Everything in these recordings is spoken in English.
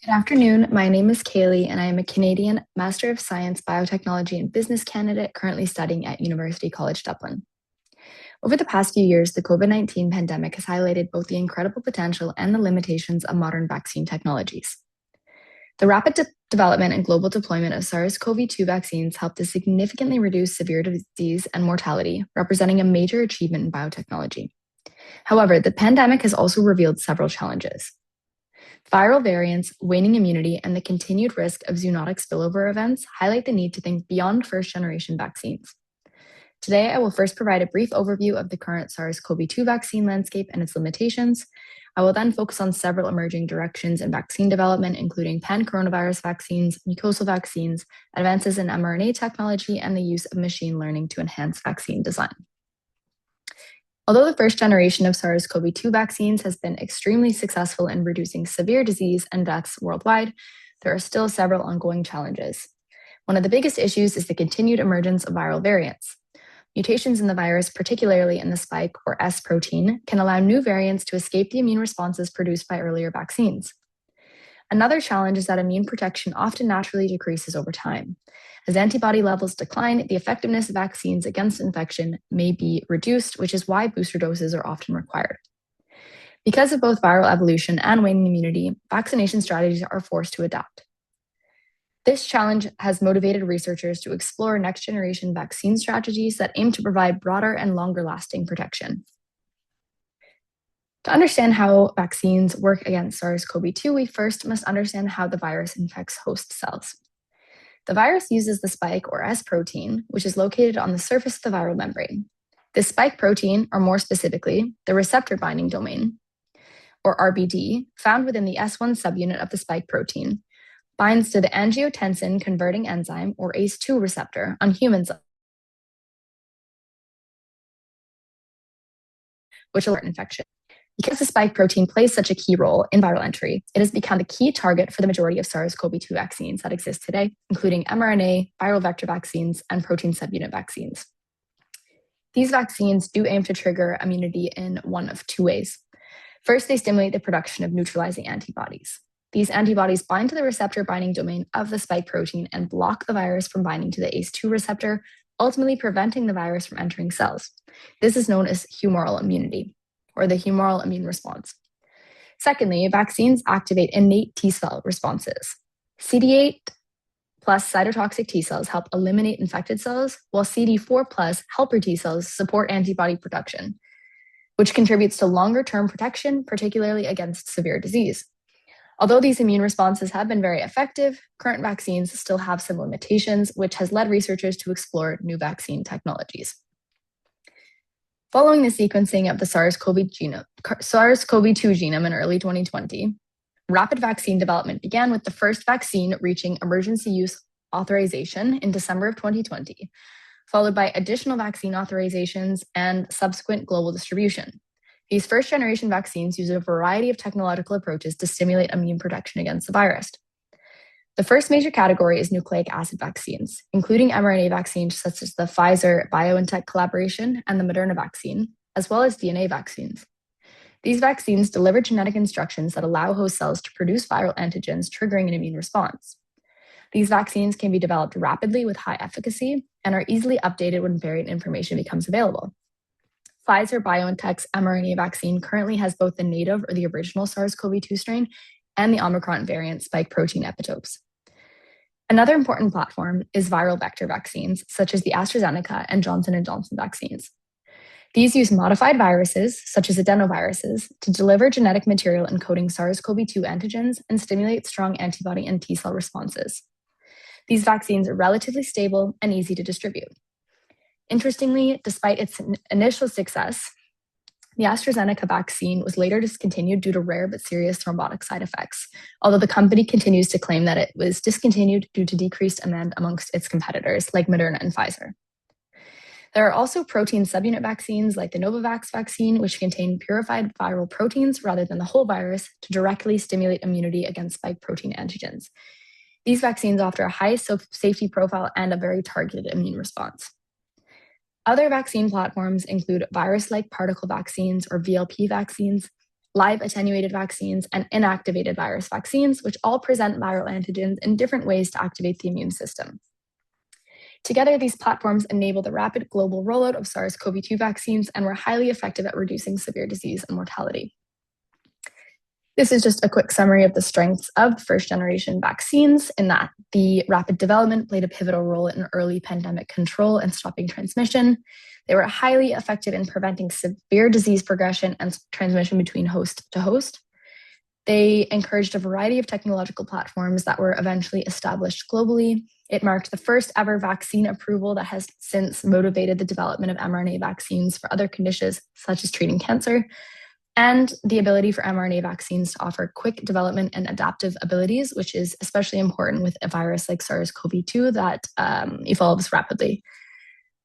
Good afternoon. My name is Kaylee, and I am a Canadian Master of Science, Biotechnology, and Business candidate currently studying at University College Dublin. Over the past few years, the COVID-19 pandemic has highlighted both the incredible potential and the limitations of modern vaccine technologies. The rapid development and global deployment of SARS-CoV-2 vaccines helped to significantly reduce severe disease and mortality, representing a major achievement in biotechnology. However, the pandemic has also revealed several challenges. Viral variants, waning immunity, and the continued risk of zoonotic spillover events highlight the need to think beyond first-generation vaccines. Today, I will first provide a brief overview of the current SARS-CoV-2 vaccine landscape and its limitations. I will then focus on several emerging directions in vaccine development, including pan-coronavirus vaccines, mucosal vaccines, advances in mRNA technology, and the use of machine learning to enhance vaccine design. Although the first generation of SARS-CoV-2 vaccines has been extremely successful in reducing severe disease and deaths worldwide, there are still several ongoing challenges. One of the biggest issues is the continued emergence of viral variants. Mutations in the virus, particularly in the spike or S protein, can allow new variants to escape the immune responses produced by earlier vaccines. Another challenge is that immune protection often naturally decreases over time. As antibody levels decline, the effectiveness of vaccines against infection may be reduced, which is why booster doses are often required. Because of both viral evolution and waning immunity, vaccination strategies are forced to adapt. This challenge has motivated researchers to explore next-generation vaccine strategies that aim to provide broader and longer-lasting protection. To understand how vaccines work against SARS-CoV-2, we first must understand how the virus infects host cells. The virus uses the spike or S protein, which is located on the surface of the viral membrane. This spike protein, or more specifically, the receptor binding domain, or RBD, found within the S1 subunit of the spike protein, binds to the angiotensin converting enzyme, or ACE2 receptor, on human cells, which alert infection. Because the spike protein plays such a key role in viral entry, it has become the key target for the majority of SARS-CoV-2 vaccines that exist today, including mRNA, viral vector vaccines, and protein subunit vaccines. These vaccines do aim to trigger immunity in one of two ways. First, they stimulate the production of neutralizing antibodies. These antibodies bind to the receptor binding domain of the spike protein and block the virus from binding to the ACE2 receptor, ultimately preventing the virus from entering cells. This is known as humoral immunity, or the humoral immune response. Secondly, vaccines activate innate T cell responses. CD8 plus cytotoxic T cells help eliminate infected cells, while CD4 plus helper T cells support antibody production, which contributes to longer-term protection, particularly against severe disease. Although these immune responses have been very effective, current vaccines still have some limitations, which has led researchers to explore new vaccine technologies. Following the sequencing of the SARS-CoV-2 genome in early 2020, rapid vaccine development began with the first vaccine reaching emergency use authorization in December of 2020, followed by additional vaccine authorizations and subsequent global distribution. These first-generation vaccines use a variety of technological approaches to stimulate immune protection against the virus. The first major category is nucleic acid vaccines, including mRNA vaccines such as the Pfizer-BioNTech collaboration and the Moderna vaccine, as well as DNA vaccines. These vaccines deliver genetic instructions that allow host cells to produce viral antigens, triggering an immune response. These vaccines can be developed rapidly with high efficacy and are easily updated when variant information becomes available. Pfizer-BioNTech's mRNA vaccine currently has both the native or the original SARS-CoV-2 strain and the Omicron variant spike protein epitopes. Another important platform is viral vector vaccines, such as the AstraZeneca and Johnson & Johnson vaccines. These use modified viruses, such as adenoviruses, to deliver genetic material encoding SARS-CoV-2 antigens and stimulate strong antibody and T cell responses. These vaccines are relatively stable and easy to distribute. Interestingly, despite its initial success, the AstraZeneca vaccine was later discontinued due to rare but serious thrombotic side effects, although the company continues to claim that it was discontinued due to decreased demand amongst its competitors, like Moderna and Pfizer. There are also protein subunit vaccines like the Novavax vaccine, which contain purified viral proteins rather than the whole virus to directly stimulate immunity against spike protein antigens. These vaccines offer a high safety profile and a very targeted immune response. Other vaccine platforms include virus-like particle vaccines, or VLP vaccines, live attenuated vaccines, and inactivated virus vaccines, which all present viral antigens in different ways to activate the immune system. Together, these platforms enable the rapid global rollout of SARS-CoV-2 vaccines and were highly effective at reducing severe disease and mortality. This is just a quick summary of the strengths of first-generation vaccines in that the rapid development played a pivotal role in early pandemic control and stopping transmission. They were highly effective in preventing severe disease progression and transmission between host to host. They encouraged a variety of technological platforms that were eventually established globally. It marked the first ever vaccine approval that has since motivated the development of mRNA vaccines for other conditions, such as treating cancer, and the ability for mRNA vaccines to offer quick development and adaptive abilities, which is especially important with a virus like SARS-CoV-2 that evolves rapidly.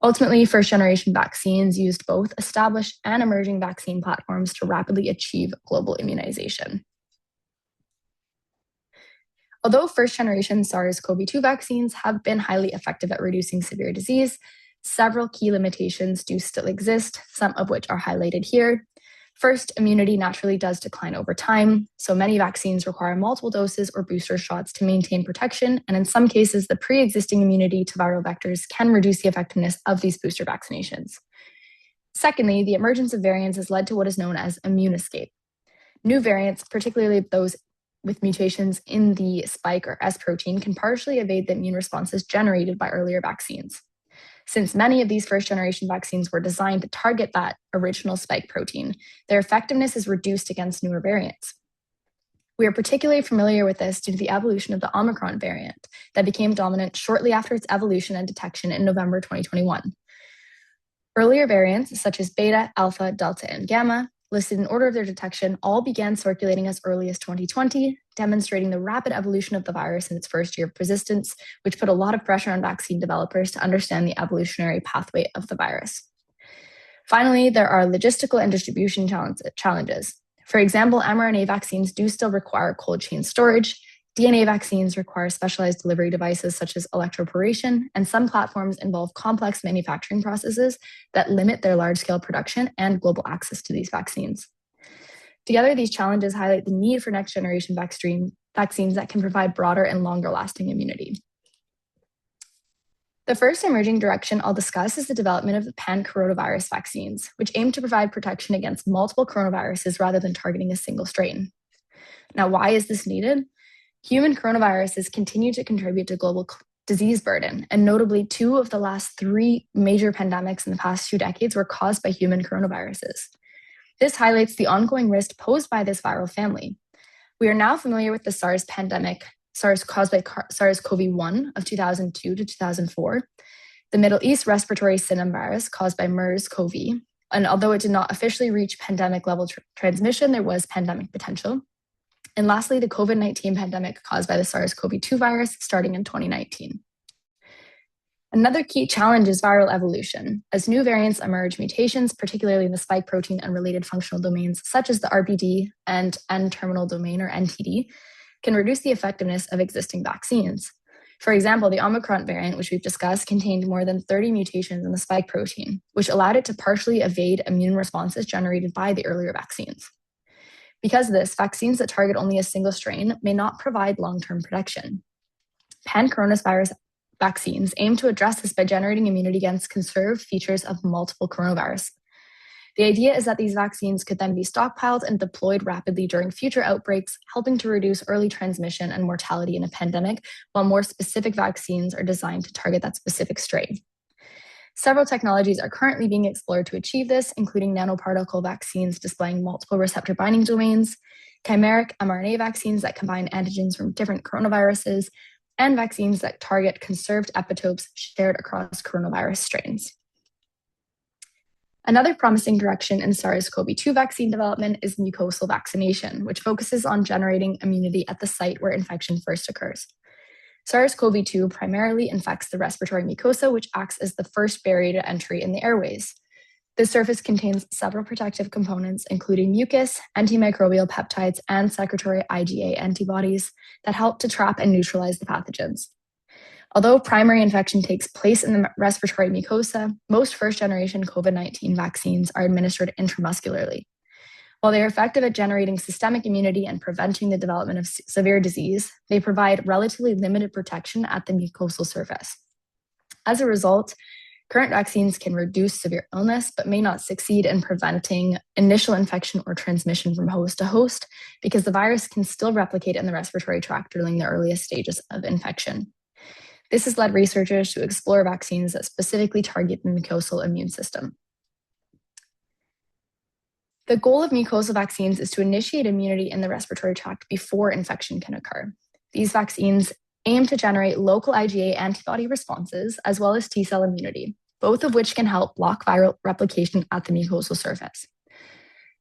Ultimately, first-generation vaccines used both established and emerging vaccine platforms to rapidly achieve global immunization. Although first-generation SARS-CoV-2 vaccines have been highly effective at reducing severe disease, several key limitations do still exist, some of which are highlighted here. First, immunity naturally does decline over time, so many vaccines require multiple doses or booster shots to maintain protection, and in some cases, the pre-existing immunity to viral vectors can reduce the effectiveness of these booster vaccinations. Secondly, the emergence of variants has led to what is known as immune escape. New variants, particularly those with mutations in the spike or S protein, can partially evade the immune responses generated by earlier vaccines. Since many of these first-generation vaccines were designed to target that original spike protein, their effectiveness is reduced against newer variants. We are particularly familiar with this due to the evolution of the Omicron variant that became dominant shortly after its evolution and detection in November 2021. Earlier variants, such as Beta, Alpha, Delta, and Gamma, listed in order of their detection, all began circulating as early as 2020, demonstrating the rapid evolution of the virus in its first year of persistence, which put a lot of pressure on vaccine developers to understand the evolutionary pathway of the virus. Finally, there are logistical and distribution challenges. For example, mRNA vaccines do still require cold chain storage. DNA vaccines require specialized delivery devices such as electroporation, and some platforms involve complex manufacturing processes that limit their large-scale production and global access to these vaccines. Together, these challenges highlight the need for next-generation vaccines that can provide broader and longer-lasting immunity. The first emerging direction I'll discuss is the development of the pan-coronavirus vaccines, which aim to provide protection against multiple coronaviruses rather than targeting a single strain. Now, why is this needed? Human coronaviruses continue to contribute to global disease burden, and notably 2 of the last 3 major pandemics in the past 2 decades were caused by human coronaviruses. This highlights the ongoing risk posed by this viral family. We are now familiar with the SARS pandemic, caused by SARS-CoV-1 of 2002 to 2004, the Middle East respiratory syncytial virus caused by MERS-CoV, and although it did not officially reach pandemic level transmission, there was pandemic potential. And lastly, the COVID-19 pandemic caused by the SARS-CoV-2 virus starting in 2019. Another key challenge is viral evolution. As new variants emerge, mutations, particularly in the spike protein and related functional domains, such as the RBD and N-terminal domain or NTD, can reduce the effectiveness of existing vaccines. For example, the Omicron variant, which we've discussed, contained more than 30 mutations in the spike protein, which allowed it to partially evade immune responses generated by the earlier vaccines. Because of this, vaccines that target only a single strain may not provide long-term protection. Pan-coronavirus vaccines aim to address this by generating immunity against conserved features of multiple coronavirus. The idea is that these vaccines could then be stockpiled and deployed rapidly during future outbreaks, helping to reduce early transmission and mortality in a pandemic, while more specific vaccines are designed to target that specific strain. Several technologies are currently being explored to achieve this, including nanoparticle vaccines displaying multiple receptor binding domains, chimeric mRNA vaccines that combine antigens from different coronaviruses, and vaccines that target conserved epitopes shared across coronavirus strains. Another promising direction in SARS-CoV-2 vaccine development is mucosal vaccination, which focuses on generating immunity at the site where infection first occurs. SARS-CoV-2 primarily infects the respiratory mucosa, which acts as the first barrier to entry in the airways. This surface contains several protective components, including mucus, antimicrobial peptides, and secretory IgA antibodies that help to trap and neutralize the pathogens. Although primary infection takes place in the respiratory mucosa, most first-generation COVID-19 vaccines are administered intramuscularly. While they are effective at generating systemic immunity and preventing the development of severe disease, they provide relatively limited protection at the mucosal surface. As a result, current vaccines can reduce severe illness, but may not succeed in preventing initial infection or transmission from host to host because the virus can still replicate in the respiratory tract during the earliest stages of infection. This has led researchers to explore vaccines that specifically target the mucosal immune system. The goal of mucosal vaccines is to initiate immunity in the respiratory tract before infection can occur. These vaccines aim to generate local IgA antibody responses as well as T-cell immunity, both of which can help block viral replication at the mucosal surface.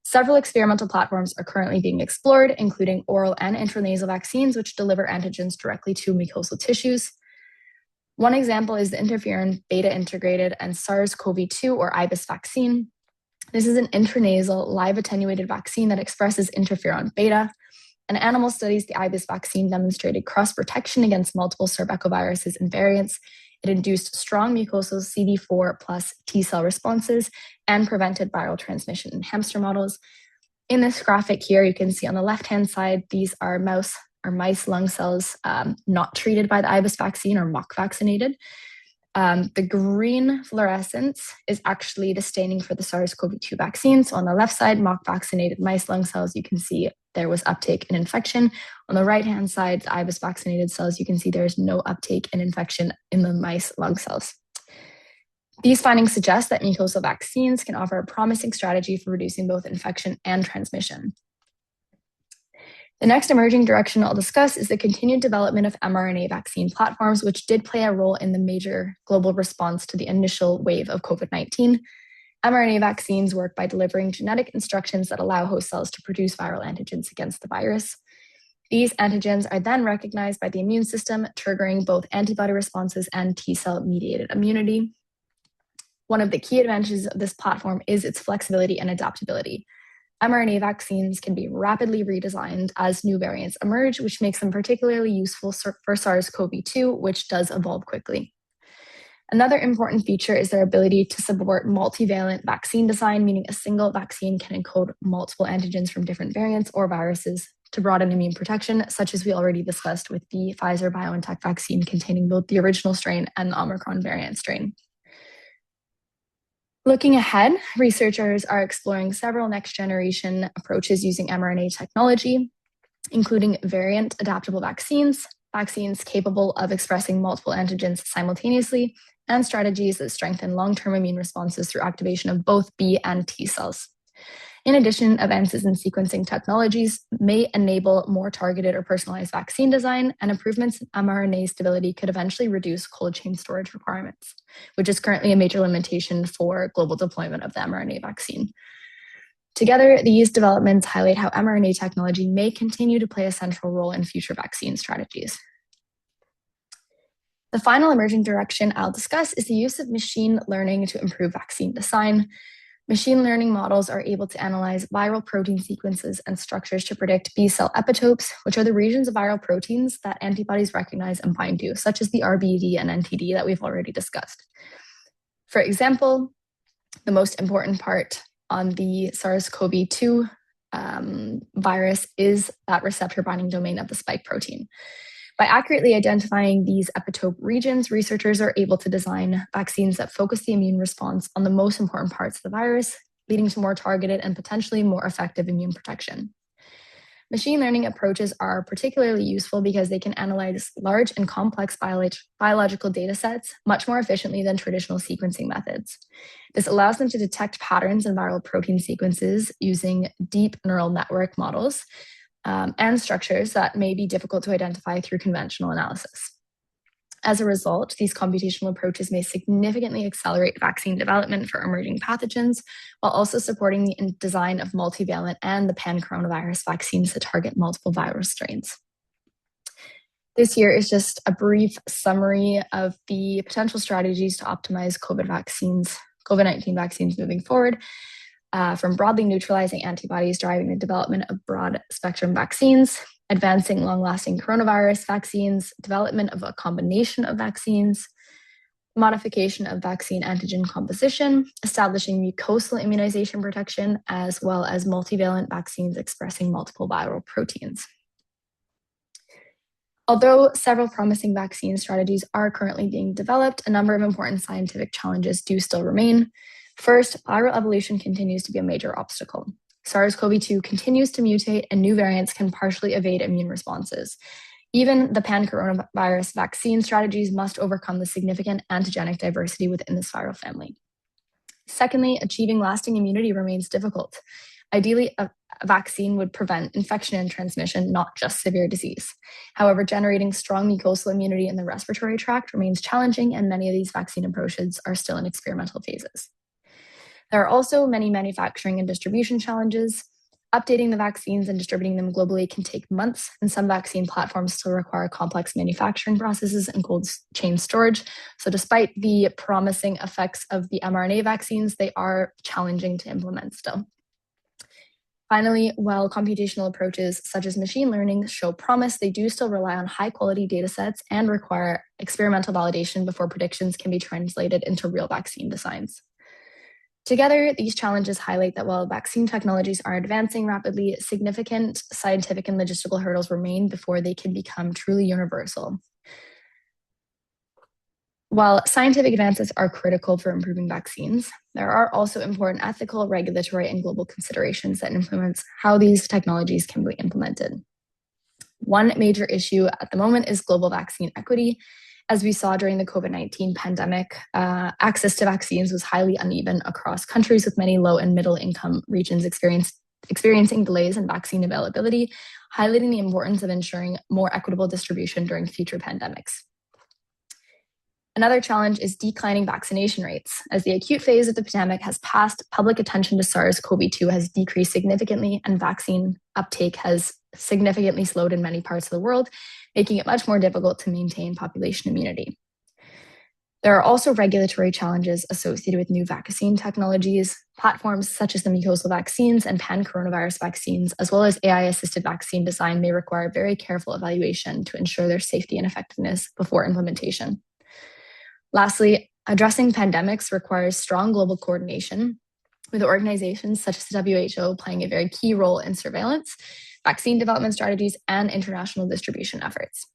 Several experimental platforms are currently being explored, including oral and intranasal vaccines, which deliver antigens directly to mucosal tissues. One example is the interferon beta integrated and SARS-CoV-2 or IBIS vaccine. This is an intranasal live attenuated vaccine that expresses interferon beta. In animal studies, the IBIS vaccine demonstrated cross-protection against multiple sarbecoviruses and variants. It induced strong mucosal CD4 plus T-cell responses and prevented viral transmission in hamster models. In this graphic here, you can see on the left-hand side, these are mice lung cells not treated by the IBIS vaccine or mock vaccinated. The green fluorescence is actually the staining for the SARS-CoV-2 vaccine. So on the left side, mock vaccinated mice lung cells, you can see there was uptake in infection. On the right-hand side, the IBIS vaccinated cells, you can see there is no uptake in infection in the mice lung cells. These findings suggest that mucosal vaccines can offer a promising strategy for reducing both infection and transmission. The next emerging direction I'll discuss is the continued development of mRNA vaccine platforms, which did play a role in the major global response to the initial wave of COVID-19. mRNA vaccines work by delivering genetic instructions that allow host cells to produce viral antigens against the virus. These antigens are then recognized by the immune system, triggering both antibody responses and T-cell mediated immunity. One of the key advantages of this platform is its flexibility and adaptability. mRNA vaccines can be rapidly redesigned as new variants emerge, which makes them particularly useful for SARS-CoV-2, which does evolve quickly. Another important feature is their ability to support multivalent vaccine design, meaning a single vaccine can encode multiple antigens from different variants or viruses to broaden immune protection, such as we already discussed with the Pfizer-BioNTech vaccine containing both the original strain and the Omicron variant strain. Looking ahead, researchers are exploring several next-generation approaches using mRNA technology, including variant-adaptable vaccines, vaccines capable of expressing multiple antigens simultaneously, and strategies that strengthen long-term immune responses through activation of both B and T cells. In addition, advances in sequencing technologies may enable more targeted or personalized vaccine design, and improvements in mRNA stability could eventually reduce cold chain storage requirements, which is currently a major limitation for global deployment of the mRNA vaccine. Together, these developments highlight how mRNA technology may continue to play a central role in future vaccine strategies. The final emerging direction I'll discuss is the use of machine learning to improve vaccine design. Machine learning models are able to analyze viral protein sequences and structures to predict B-cell epitopes, which are the regions of viral proteins that antibodies recognize and bind to, such as the RBD and NTD that we've already discussed. For example, the most important part on the SARS-CoV-2 virus is that receptor binding domain of the spike protein. By accurately identifying these epitope regions, researchers are able to design vaccines that focus the immune response on the most important parts of the virus, leading to more targeted and potentially more effective immune protection. Machine learning approaches are particularly useful because they can analyze large and complex biological data sets much more efficiently than traditional sequencing methods. This allows them to detect patterns in viral protein sequences using deep neural network models, and structures that may be difficult to identify through conventional analysis. As a result, these computational approaches may significantly accelerate vaccine development for emerging pathogens, while also supporting the design of multivalent and the pan-coronavirus vaccines that target multiple virus strains. This here is just a brief summary of the potential strategies to optimize COVID-19 vaccines moving forward. From broadly neutralizing antibodies driving the development of broad-spectrum vaccines, advancing long-lasting coronavirus vaccines, development of a combination of vaccines, modification of vaccine antigen composition, establishing mucosal immunization protection, as well as multivalent vaccines expressing multiple viral proteins. Although several promising vaccine strategies are currently being developed, a number of important scientific challenges do still remain. First, viral evolution continues to be a major obstacle. SARS-CoV-2 continues to mutate, and new variants can partially evade immune responses. Even the pan-coronavirus vaccine strategies must overcome the significant antigenic diversity within this viral family. Secondly, achieving lasting immunity remains difficult. Ideally, a vaccine would prevent infection and transmission, not just severe disease. However, generating strong mucosal immunity in the respiratory tract remains challenging, and many of these vaccine approaches are still in experimental phases. There are also many manufacturing and distribution challenges. Updating the vaccines and distributing them globally can take months, and some vaccine platforms still require complex manufacturing processes and cold chain storage. So despite the promising effects of the mRNA vaccines, they are challenging to implement still. Finally, while computational approaches such as machine learning show promise, they do still rely on high-quality data sets and require experimental validation before predictions can be translated into real vaccine designs. Together, these challenges highlight that while vaccine technologies are advancing rapidly, significant scientific and logistical hurdles remain before they can become truly universal. While scientific advances are critical for improving vaccines, there are also important ethical, regulatory, and global considerations that influence how these technologies can be implemented. One major issue at the moment is global vaccine equity. As we saw during the COVID-19 pandemic, access to vaccines was highly uneven across countries, with many low and middle income regions experiencing delays in vaccine availability, highlighting the importance of ensuring more equitable distribution during future pandemics. Another challenge is declining vaccination rates. As the acute phase of the pandemic has passed, public attention to SARS-CoV-2 has decreased significantly, and vaccine uptake has significantly slowed in many parts of the world, making it much more difficult to maintain population immunity. There are also regulatory challenges associated with new vaccine technologies. Platforms such as the mucosal vaccines and pan-coronavirus vaccines, as well as AI-assisted vaccine design, may require very careful evaluation to ensure their safety and effectiveness before implementation. Lastly, addressing pandemics requires strong global coordination, with organizations such as the WHO playing a very key role in surveillance, vaccine development strategies, and international distribution efforts.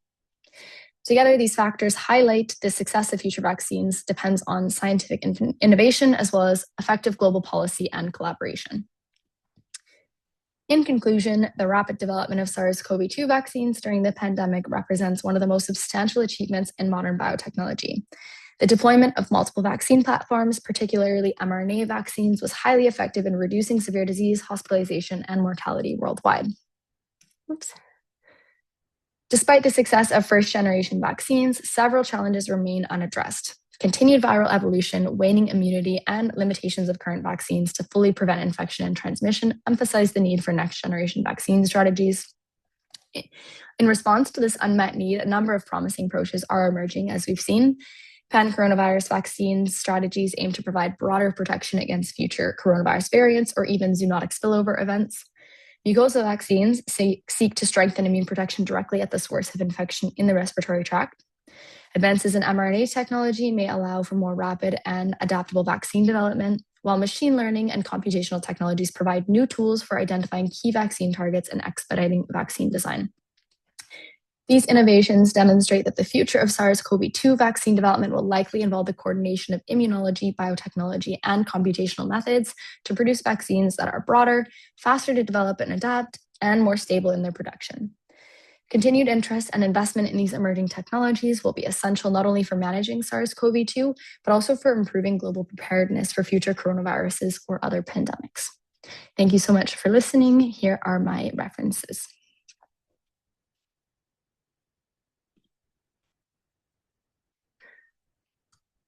Together, these factors highlight the success of future vaccines depends on scientific innovation as well as effective global policy and collaboration. In conclusion, the rapid development of SARS-CoV-2 vaccines during the pandemic represents one of the most substantial achievements in modern biotechnology. The deployment of multiple vaccine platforms, particularly mRNA vaccines, was highly effective in reducing severe disease, hospitalization, and mortality worldwide. Oops. Despite the success of first-generation vaccines, several challenges remain unaddressed. Continued viral evolution, waning immunity, and limitations of current vaccines to fully prevent infection and transmission emphasize the need for next-generation vaccine strategies. In response to this unmet need, a number of promising approaches are emerging, as we've seen. Pan-coronavirus vaccine strategies aim to provide broader protection against future coronavirus variants or even zoonotic spillover events. Mucosal vaccines seek to strengthen immune protection directly at the source of infection in the respiratory tract. Advances in mRNA technology may allow for more rapid and adaptable vaccine development, while machine learning and computational technologies provide new tools for identifying key vaccine targets and expediting vaccine design. These innovations demonstrate that the future of SARS-CoV-2 vaccine development will likely involve the coordination of immunology, biotechnology, and computational methods to produce vaccines that are broader, faster to develop and adapt, and more stable in their production. Continued interest and investment in these emerging technologies will be essential not only for managing SARS-CoV-2, but also for improving global preparedness for future coronaviruses or other pandemics. Thank you so much for listening. Here are my references.